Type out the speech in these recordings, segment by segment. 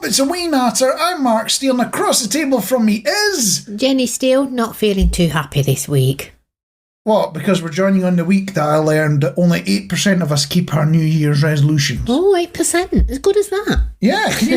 it's a Wee Natter. I'm Mark Steele, and across the table from me is... Jenny Steele, not feeling too happy this week. What? Because we're joining on the week that I learned that only 8% of us keep our New Year's resolutions. Oh, 8%. As good as that. Yeah. Can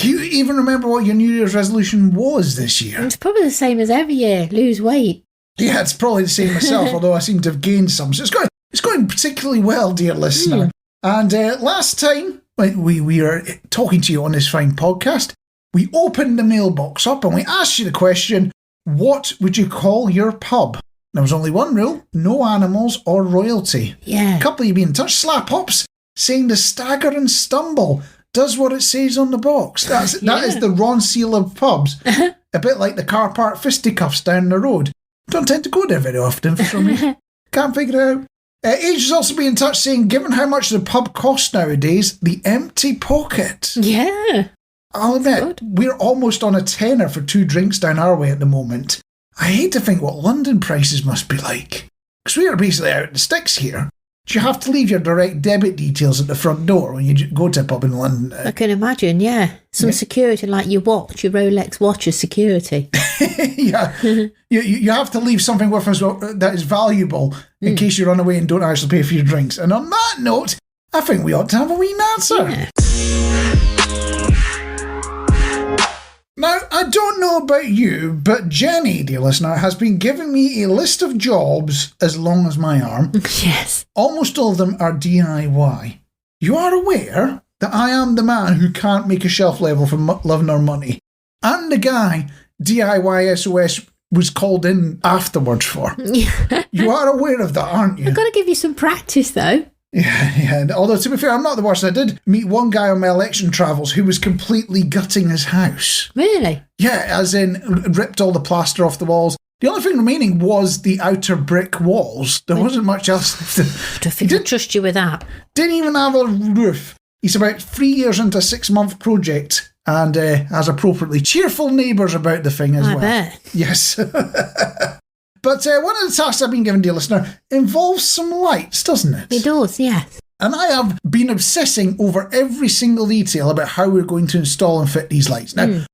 you even remember what your New Year's resolution was this year? It's probably the same as every year. Lose weight. Yeah, it's probably the same myself, although I seem to have gained some. So it's going particularly well, dear listener. And last time we are talking to you on this fine podcast, we opened the mailbox up and we asked you the question, what would you call your pub? There was only one rule, no animals or royalty. Yeah. A couple of you been in touch, Slap Ups, saying the Stagger and Stumble does what it says on the box. That is the Ron Seal of pubs. A bit like the car park fisticuffs down the road. Don't tend to go there very often for some reason. Can't figure it out. Age has also been in touch saying, given how much the pub costs nowadays, the empty pocket. Yeah. I'll admit, we're almost on a tenner for 2 drinks down our way at the moment. I hate to think what London prices must be like. Because we are basically out in the sticks here. Do you have to leave your direct debit details at the front door when you go to a pub in London? I can imagine, yeah. Some security, like your watch, your Rolex watch is security. Yeah. You have to leave something with us that is valuable in case you run away and don't actually pay for your drinks. And on that note, I think we ought to have a wee Natter. Yeah. Now, I don't know about you, but Jenny, dear listener, has been giving me a list of jobs as long as my arm. Yes. Almost all of them are DIY. You are aware that I am the man who can't make a shelf level for love nor money. And the guy DIY SOS was called in afterwards for. You are aware of that, aren't you? I've got to give you some practice, though. Yeah. Although, to be fair, I'm not the worst. I did meet one guy on my election travels who was completely gutting his house. Really? Yeah, as in ripped all the plaster off the walls. The only thing remaining was the outer brick walls. There wasn't much else. I don't think I trust you with that. Didn't even have a roof. He's about 3 years into a 6-month project and has appropriately cheerful neighbours about the thing as well. I bet. Yes. But one of the tasks I've been given, dear listener, involves some lights, doesn't it? It does, yes. And I have been obsessing over every single detail about how we're going to install and fit these lights. Now,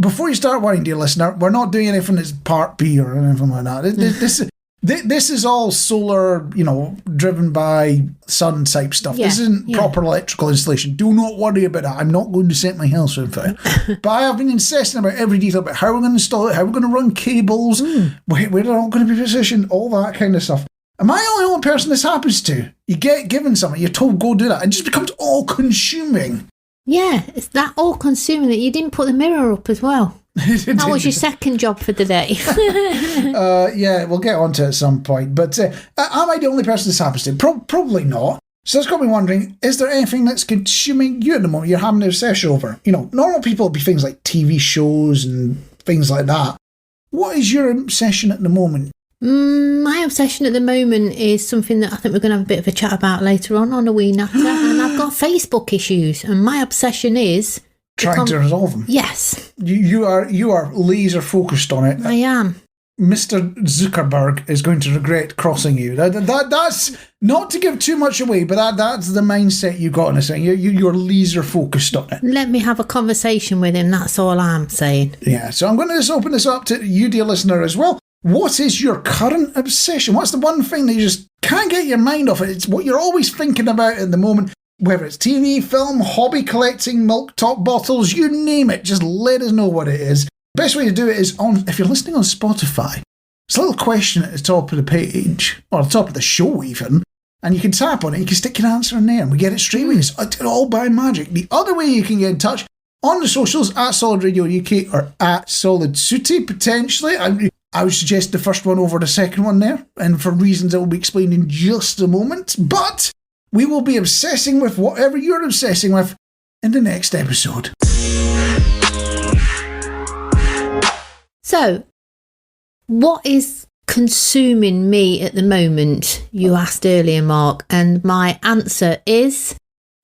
before you start worrying, dear listener, we're not doing anything that's Part B or anything like that. This is all solar, driven by sun type stuff. Yeah, this isn't proper electrical installation. Do not worry about that. I'm not going to set my house on fire. But I have been incessant about every detail about how we're going to install it, how we're going to run cables, where they're all going to be positioned, all that kind of stuff. Am I the only person this happens to? You get given something, you're told go do that, and it just becomes all consuming. Yeah, it's that all consuming that you didn't put the mirror up as well. That was your second job for the day. Yeah, we'll get onto it at some point. But am I the only person this happens to? Probably not. So that's got me wondering, is there anything that's consuming you at the moment you're having an obsession over? Normal people would be things like TV shows and things like that. What is your obsession at the moment? My obsession at the moment is something that I think we're going to have a bit of a chat about later on a Wee Natter. And I've got Facebook issues. And my obsession is... Trying to resolve them. Yes. You are laser focused on it. I am. Mr. Zuckerberg is going to regret crossing you. That's not to give too much away, but that's the mindset you got in this thing. You're laser focused on it. Let me have a conversation with him. That's all I'm saying. Yeah. So I'm going to just open this up to you, dear listener, as well. What is your current obsession? What's the one thing that you just can't get your mind off it? It's what you're always thinking about at the moment. Whether it's TV, film, hobby collecting, milk top bottles, you name it, just let us know what it is. Best way to do it is if you're listening on Spotify, it's a little question at the top of the page, or the top of the show even, and you can tap on it, you can stick your answer in there, and we get it straight away. It's all by magic. The other way you can get in touch, on the socials, at Solid Radio UK, or at Solid Sooty, potentially. I would suggest the first one over the second one there, and for reasons I will be explained in just a moment, but... we will be obsessing with whatever you're obsessing with in the next episode. So, what is consuming me at the moment? You asked earlier, Mark, and my answer is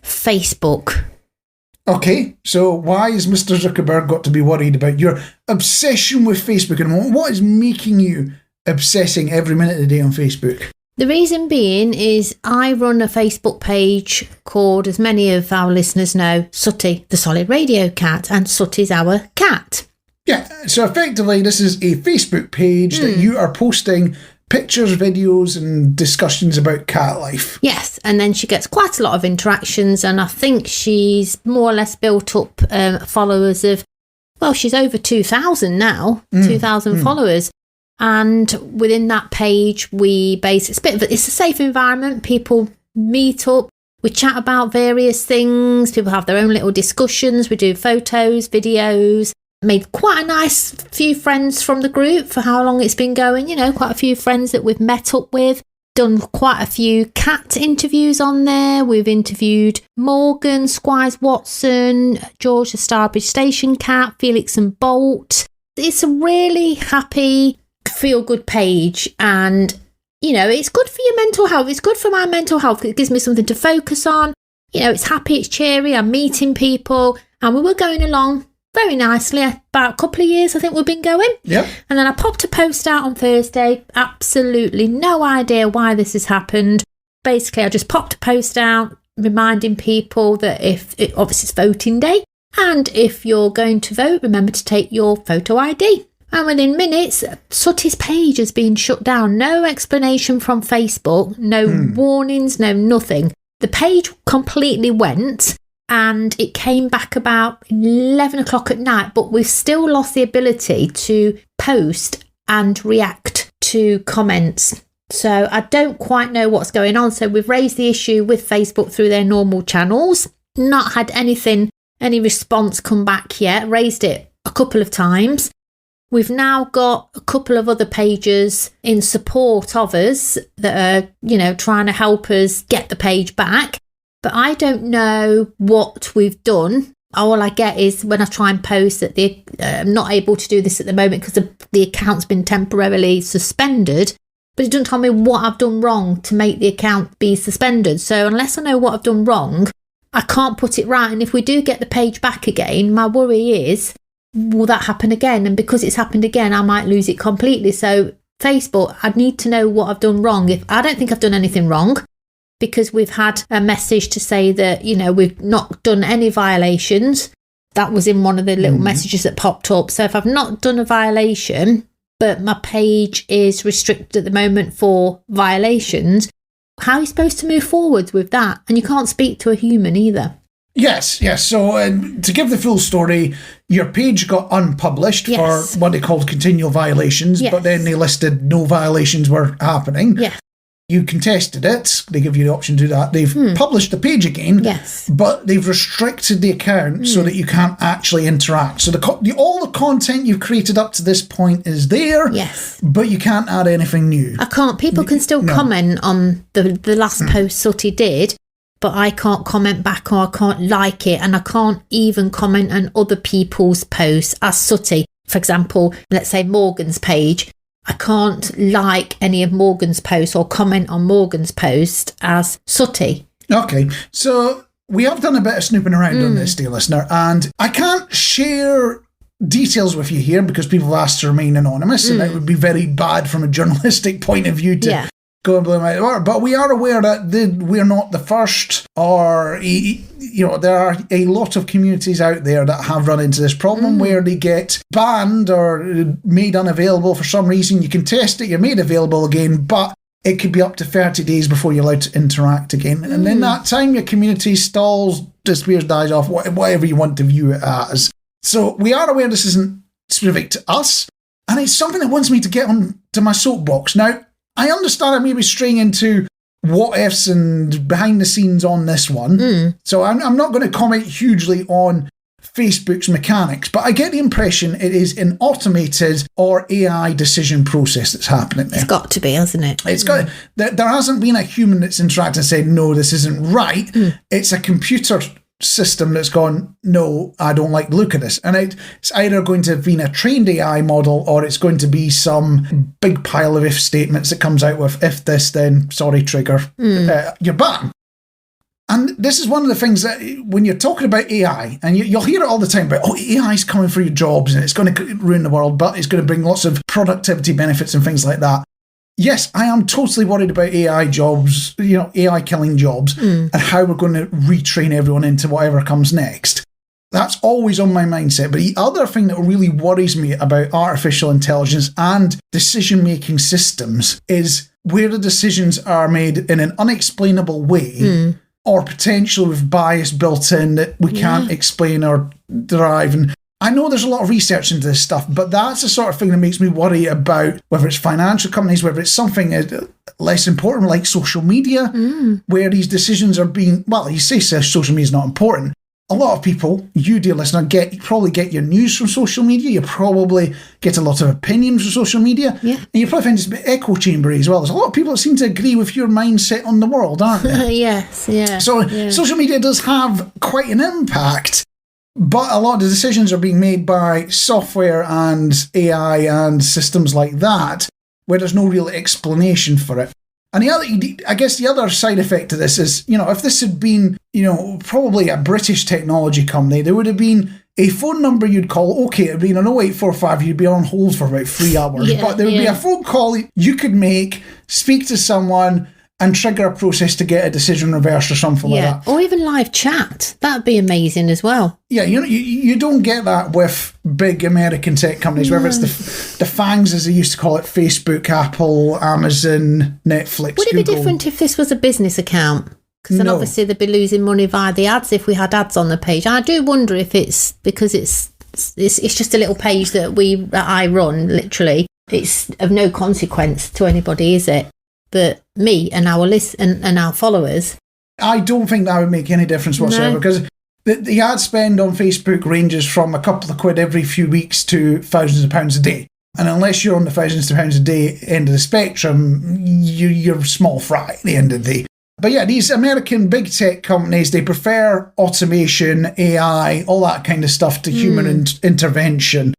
Facebook. Okay, so why has Mr. Zuckerberg got to be worried about your obsession with Facebook at the moment? What is making you obsessing every minute of the day on Facebook? The reason being is I run a Facebook page called, as many of our listeners know, Sooty, the solid radio cat, and Sooty's our cat. Yeah, so effectively this is a Facebook page that you are posting pictures, videos and discussions about cat life. Yes, and then she gets quite a lot of interactions, and I think she's more or less built up followers of, well, she's over 2,000 now, 2,000 followers. And within that page, it's a safe environment. People meet up, we chat about various things. People have their own little discussions. We do photos, videos. Made quite a nice few friends from the group for how long it's been going. You know, quite a few friends that we've met up with. Done quite a few cat interviews on there. We've interviewed Morgan, Squires Watson, George the Starbridge Station cat, Felix and Bolt. It's a really happy, feel-good page, and you know, it's good for your mental health. It's good for my mental health. It gives me something to focus on. You know, it's happy, it's cheery. I'm meeting people, and we were going along very nicely. About a couple of years, I think we've been going. Yep. And then I popped a post out on Thursday. Absolutely no idea why this has happened. Basically, I just popped a post out reminding people that obviously it's voting day, and if you're going to vote, remember to take your photo ID. And within minutes, Sooty's page has been shut down. No explanation from Facebook, no warnings, no nothing. The page completely went, and it came back about 11 o'clock at night, but we've still lost the ability to post and react to comments. So I don't quite know what's going on. So we've raised the issue with Facebook through their normal channels. Not had any response come back yet. Raised it a couple of times. We've now got a couple of other pages in support of us that are, you know, trying to help us get the page back. But I don't know what we've done. All I get is when I try and post that I'm not able to do this at the moment because the account's been temporarily suspended. But it doesn't tell me what I've done wrong to make the account be suspended. So unless I know what I've done wrong, I can't put it right. And if we do get the page back again, my worry is, will that happen again? And because it's happened again, I might lose it completely. So Facebook, I need to know what I've done wrong. I don't think I've done anything wrong, because we've had a message to say that, you know, we've not done any violations. That was in one of the little messages that popped up. So if I've not done a violation, but my page is restricted at the moment for violations, how are you supposed to move forward with that? And you can't speak to a human either. Yes. So to give the full story, your page got unpublished for what they called continual violations, but then they listed no violations were happening. Yes. You contested it. They give you the option to do that. They've published the page again, but they've restricted the account so that you can't actually interact. So all the content you've created up to this point is there, but you can't add anything new. I can't. People can still comment on the last post Sooty did, but I can't comment back, or I can't like it, and I can't even comment on other people's posts as Sooty. For example, let's say Morgan's page. I can't like any of Morgan's posts or comment on Morgan's post as Sooty. Okay, so we have done a bit of snooping around on this, dear listener, and I can't share details with you here because people have asked to remain anonymous, and it would be very bad from a journalistic point of view to go and blow them out of the water. But we are aware that we're not the first, or, you know, there are a lot of communities out there that have run into this problem where they get banned or made unavailable for some reason. You can test it, you're made available again, but it could be up to 30 days before you're allowed to interact again. And in that time, your community stalls, disappears, dies off, whatever you want to view it as. So we are aware this isn't specific to us, and it's something that wants me to get on to my soapbox. Now, I understand I may be straying into what ifs and behind the scenes on this one. So I'm not going to comment hugely on Facebook's mechanics, but I get the impression it is an automated or AI decision process that's happening there. It's got to be, hasn't it? It's got. There hasn't been a human that's interacted and said, no, this isn't right. It's a computer system that's gone, no, I don't like the look of this. And it's either going to have been a trained AI model, or it's going to be some big pile of if statements that comes out with, if this, then sorry, trigger, you're banned. And this is one of the things that when you're talking about AI, and you'll hear it all the time about, AI is coming for your jobs and it's going to ruin the world, but it's going to bring lots of productivity benefits and things like that. yes, I am totally worried about AI jobs, AI killing jobs, and how we're going to retrain everyone into whatever comes next. That's always on my mindset. But the other thing that really worries me about artificial intelligence and decision-making systems is where the decisions are made in an unexplainable way or potentially with bias built in that we can't explain or derive. And I know there's a lot of research into this stuff, but that's the sort of thing that makes me worry about whether it's financial companies, whether it's something less important like social media, where these decisions are being, well, you say social media is not important. A lot of people, you dear listener, probably get your news from social media. You probably get a lot of opinions from social media. Yeah. And you probably find it's a bit echo chambery as well. There's a lot of people that seem to agree with your mindset on the world, aren't they? Yes, yeah. So social media does have quite an impact, but a lot of the decisions are being made by software and AI and systems like that, where there's no real explanation for it. And the other side effect of this is, if this had been, probably a British technology company, there would have been a phone number you'd call. Okay, it would be an 0845, you'd be on hold for about 3 hours. But there would be a phone call you could make, speak to someone, and trigger a process to get a decision reversed or something like that. Or even live chat. That'd be amazing as well. Yeah, you don't get that with big American tech companies, whether it's the FANGs, as they used to call it, Facebook, Apple, Amazon, Netflix, Would it Google. be different if this was a business account? Because then obviously they'd be losing money via the ads if we had ads on the page. I do wonder if it's because it's just a little page that I run, literally. It's of no consequence to anybody, is it? But me and our and our followers. I don't think that would make any difference whatsoever, because the ad spend on Facebook ranges from a couple of quid every few weeks to thousands of pounds a day. And unless you're on the thousands of pounds a day end of the spectrum, you're small fry at the end of the day. But yeah, these American big tech companies, they prefer automation, AI, all that kind of stuff to human intervention.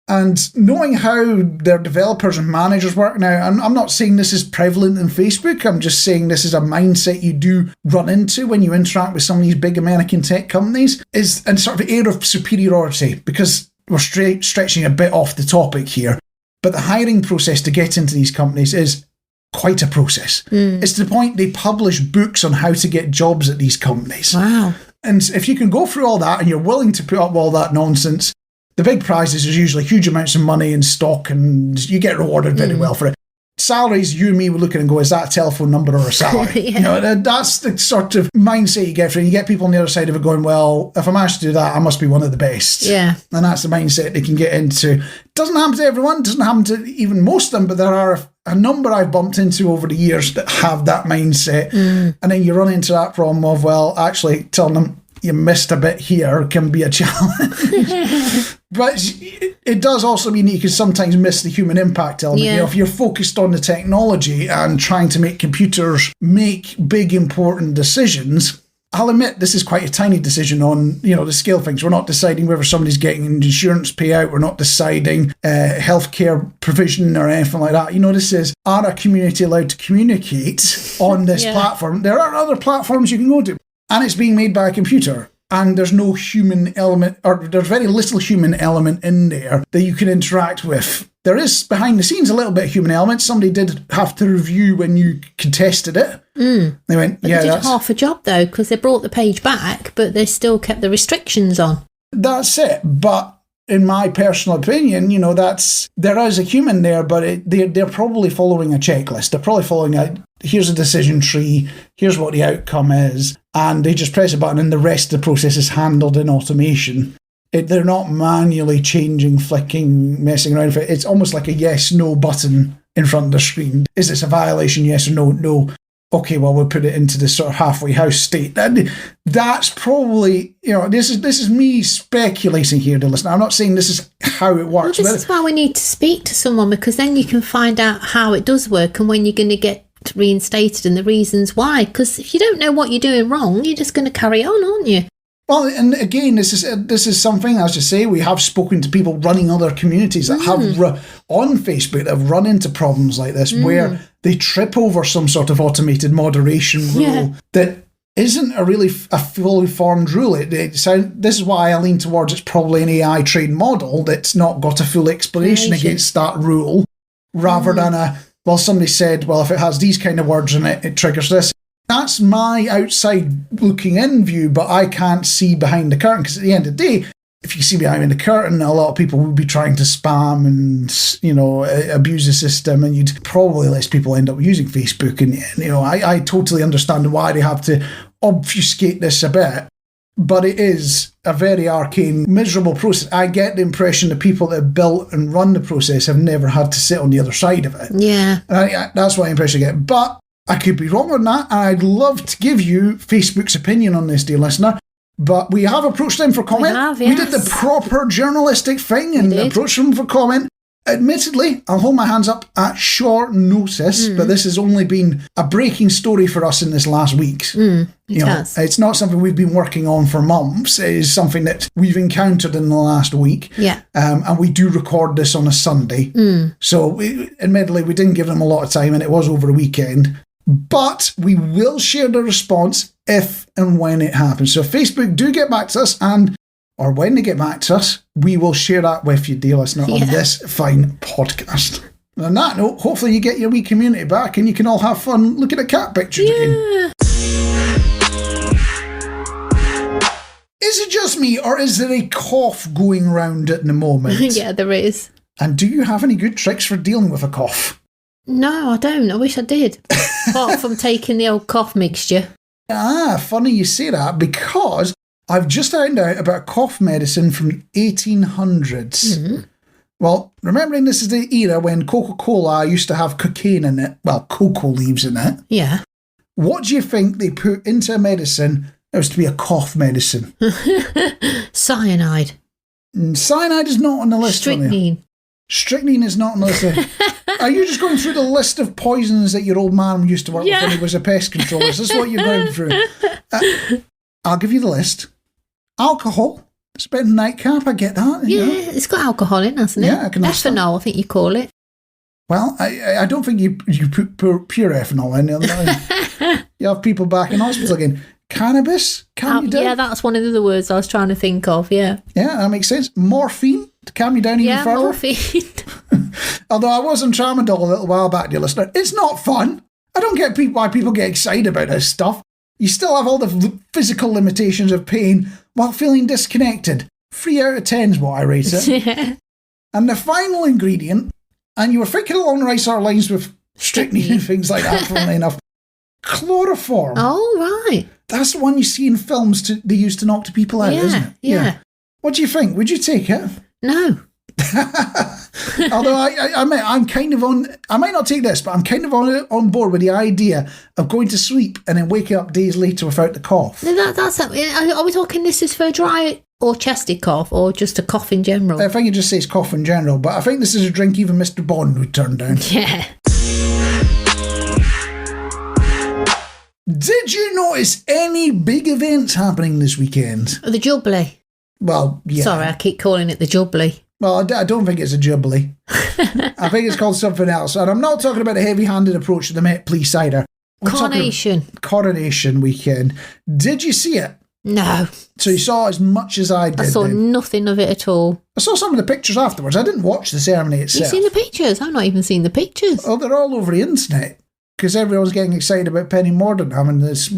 And knowing how their developers and managers work now, and I'm not saying this is prevalent in Facebook, I'm just saying this is a mindset you do run into when you interact with some of these big American tech companies, is a sort of air of superiority, because we're stretching a bit off the topic here. But the hiring process to get into these companies is quite a process. It's to the point they publish books on how to get jobs at these companies. Wow. And if you can go through all that and you're willing to put up all that nonsense, the big prizes are usually huge amounts of money in stock, and you get rewarded very well for it. Salaries, you and me would look at and go, is that a telephone number or a salary? That's the sort of mindset you get from it. You get people on the other side of it going, well, if I manage to do that, I must be one of the best. Yeah. And that's the mindset they can get into. Doesn't happen to everyone, doesn't happen to even most of them, but there are a number I've bumped into over the years that have that mindset. And then you run into that problem of, well, actually telling them you missed a bit here can be a challenge. But it does also mean that you can sometimes miss the human impact element. Yeah. If you're focused on the technology and trying to make computers make big, important decisions, I'll admit this is quite a tiny decision on, the scale of things. We're not deciding whether somebody's getting an insurance payout. We're not deciding healthcare provision or anything like that. This is, are a community allowed to communicate on this platform? There are other platforms you can go to, and it's being made by a computer. And there's no human element, or there's very little human element in there that you can interact with. There is, behind the scenes, a little bit of human element. Somebody did have to review when you contested it. They went, But they did half a job, though, because they brought the page back, but they still kept the restrictions on. That's it. But in my personal opinion, there is a human there, but they're probably following a checklist. They're probably following here's a decision tree, here's what the outcome is, and they just press a button and the rest of the process is handled in automation. They're not manually changing, flicking, messing around with it. It's almost like a yes-no button in front of the screen. Is this a violation, yes or no? No. Okay, well, we'll put it into this sort of halfway house state. That's probably, this is me speculating here to listen. I'm not saying this is how it works. Well, this is why we need to speak to someone, because then you can find out how it does work and when you're going to get reinstated and the reasons why. Because if you don't know what you're doing wrong, you're just going to carry on, aren't you? Well, and again, this is something, as you say, we have spoken to people running other communities that have on Facebook that have run into problems like this, where they trip over some sort of automated moderation rule that isn't a fully formed rule. This is why I lean towards it's probably an AI trained model that's not got a full explanation against that rule, rather than well, somebody said, well, if it has these kind of words in it, it triggers this. That's my outside looking in view, but I can't see behind the curtain, because at the end of the day, if you see behind the curtain, a lot of people would be trying to spam and, abuse the system, and you'd probably less people end up using Facebook. And, I totally understand why they have to obfuscate this a bit, but it is a very arcane, miserable process. I get the impression the people that built and run the process have never had to sit on the other side of it. Yeah. And that's what impression I get. But I could be wrong on that, and I'd love to give you Facebook's opinion on this, dear listener. But we have approached them for comment. We did the proper journalistic thing and approached them for comment. Admittedly, I'll hold my hands up at short notice, but this has only been a breaking story for us in this last week. It has. It's not something we've been working on for months. It is something that we've encountered in the last week. Yeah. And we do record this on a Sunday. So, admittedly, we didn't give them a lot of time, and it was over a weekend. But we will share the response if and when it happens. So if Facebook do get back to us, or when they get back to us, we will share that with you, dear listener, on this fine podcast. And on that note, hopefully you get your wee community back and you can all have fun looking at cat pictures again. Is it just me, or is there a cough going round at the moment? Yeah, there is. And do you have any good tricks for dealing with a cough? No, I don't. I wish I did. Apart from taking the old cough mixture. Funny you say that, because I've just found out about cough medicine from 1800s. Well, remembering this is the era when Coca-Cola used to have cocaine in it, well, cocoa leaves in it. Yeah. What do you think they put into a medicine that was to be a cough medicine? Cyanide. Cyanide is not on the list. Strychnine. Strychnine is not on the list. Are you just going through the list of poisons that your old man used to work with when he was a pest controller? Is this what you're going through? I'll give you the list. Alcohol. Spent nightcap, I get that. Yeah, it's got alcohol in, hasn't it? Yeah, I can understand. Ethanol, I think you call it. Well, I don't think you put pure ethanol in. You have people back in hospital again. Cannabis? Calm you down? Yeah, that's one of the words I was trying to think of, yeah. Yeah, that makes sense. Morphine? To calm you down even further? Morphine. Although I was on tramadol a little while back, dear listener. It's not fun. I don't get why people get excited about this stuff. You still have all the physical limitations of pain while feeling disconnected. 3 out of 10 is what I rate it. And the final ingredient, and you were thinking along the right sort of lines with strychnine and things like that, funnily enough, chloroform. Oh, right. That's the one you see in films they use to knock people out, isn't it? Yeah. What do you think? Would you take it? No. Although I'm kind of on, I might not take this, but I'm kind of on board with the idea of going to sleep and then waking up days later without the cough. That's are we talking this is for dry or chesty cough, or just a cough in general? I think it just says cough in general, but I think this is a drink even Mr. Bond would turn down. Yeah. Did you notice any big events happening this weekend? The Jubilee. Well, yeah. Sorry, I keep calling it the Jubilee. Well, I don't think it's a Jubilee. I think it's called something else. And I'm not talking about a heavy-handed approach to the Met Police either. Coronation weekend. Did you see it? No. So you saw as much as I did? I saw nothing of it at all. I saw some of the pictures afterwards. I didn't watch the ceremony itself. You've seen the pictures? I've not even seen the pictures. Oh, they're all over the internet. Because everyone's getting excited about Penny Mordaunt having this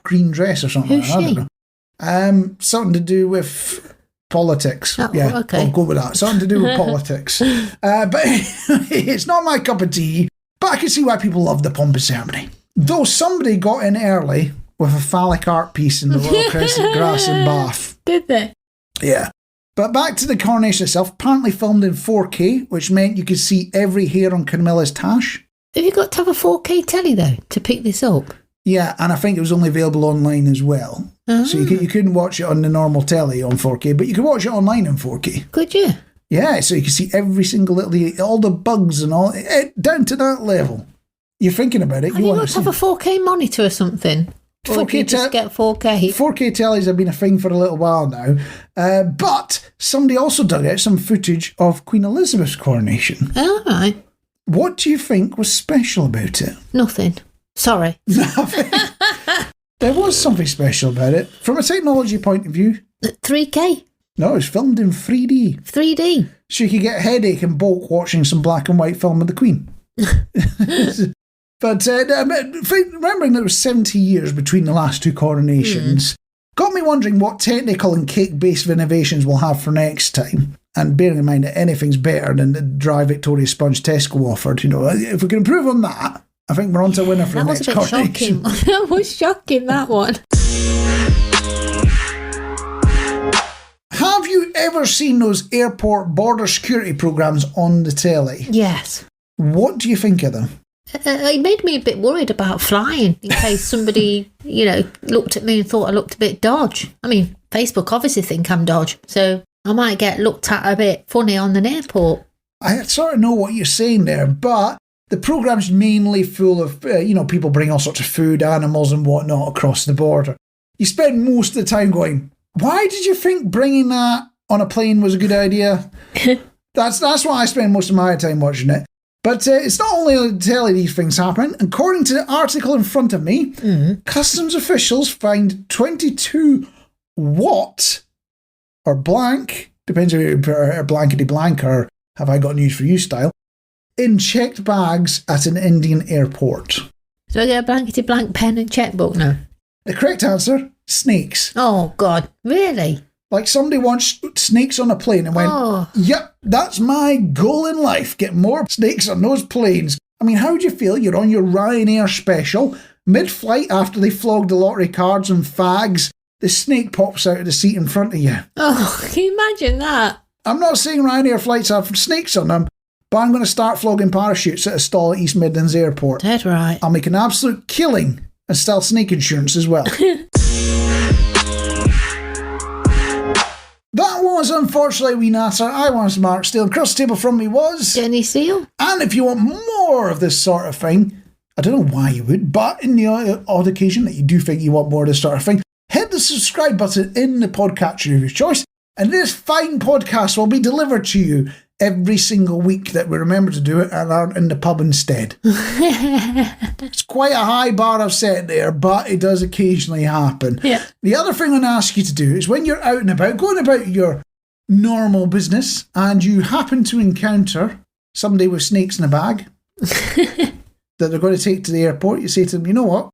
green dress or something. Who's she? I don't know. Something to do with politics. Oh, yeah, okay. I'll go with that. Something to do with politics. But it's not my cup of tea, but I can see why people love the pompous ceremony. Though somebody got in early with a phallic art piece in the Royal Crescent grass in Bath. Did they? Yeah. But back to the coronation itself, apparently filmed in 4K, which meant you could see every hair on Camilla's tash. Have you got to have a 4K telly, though, to pick this up? Yeah, and I think it was only available online as well. Oh. So you couldn't watch it on the normal telly on 4K, but you could watch it online in 4K. Could you? Yeah, so you can see every single little, all the bugs and all, down to that level. You're thinking about it. Have you got to have a 4K monitor or something? Or 4K just get 4K? 4K tellies have been a thing for a little while now. But somebody also dug out some footage of Queen Elizabeth's coronation. All right. What do you think was special about it? Nothing. Sorry. Nothing. There was something special about it. From a technology point of view. 3K? No, it was filmed in 3D. 3D? So you could get a headache and bulk watching some black and white film of the Queen. But remembering there was 70 years between the last two coronations, got me wondering what technical and cake-based innovations we'll have for next time. And bearing in mind that anything's better than the dry Victoria sponge Tesco offered, if we can improve on that, I think we're on to a winner for the next coronation. That was shocking, that one. Have you ever seen those airport border security programs on the telly? Yes. What do you think of them? It made me a bit worried about flying in case somebody, looked at me and thought I looked a bit dodge. I mean, Facebook obviously think I'm dodge, so I might get looked at a bit funny on an airport. I sort of know what you're saying there, but the program's mainly full of, people bring all sorts of food, animals and whatnot across the border. You spend most of the time going, why did you think bringing that on a plane was a good idea? That's why I spend most of my time watching it. But it's not only on the telly these things happen. According to the article in front of me, customs officials find 22 watt or blank, depends if you prefer blankety blank or have I got news for you style, in checked bags at an Indian airport. So I get a blankety blank pen and checkbook now? The correct answer, snakes. Oh, God, really? Like somebody wants snakes on a plane and went, yep, that's my goal in life, get more snakes on those planes. I mean, how do you feel? You're on your Ryanair special, mid-flight after they flogged the lottery cards and fags, the snake pops out of the seat in front of you. Oh, can you imagine that? I'm not saying Ryanair flights have snakes on them, but I'm going to start flogging parachutes at a stall at East Midlands Airport. Dead right. I'll make an absolute killing and sell snake insurance as well. That was, unfortunately, Wee Natter. I was Mark Steele. Across the table from me was... Jenny Seal. And if you want more of this sort of thing, I don't know why you would, but in the odd occasion that you do think you want more of this sort of thing, hit the subscribe button in the podcatcher of your choice, and this fine podcast will be delivered to you every single week that we remember to do it and aren't in the pub instead. It's quite a high bar I've set there, but it does occasionally happen. Yeah. The other thing I'm going to ask you to do is when you're out and about, going about your normal business, and you happen to encounter somebody with snakes in a bag that they're going to take to the airport, you say to them, you know what?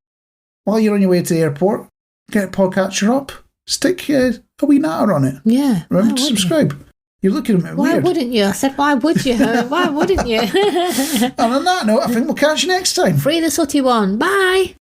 While you're on your way to the airport, get a podcatcher up, stick a Wee Natter on it. Yeah. Remember to subscribe. You're looking at me Why weird. wouldn't you? I said, why would you? Why wouldn't you? And on that note, I think we'll catch you next time. Free the Sooty one. Bye.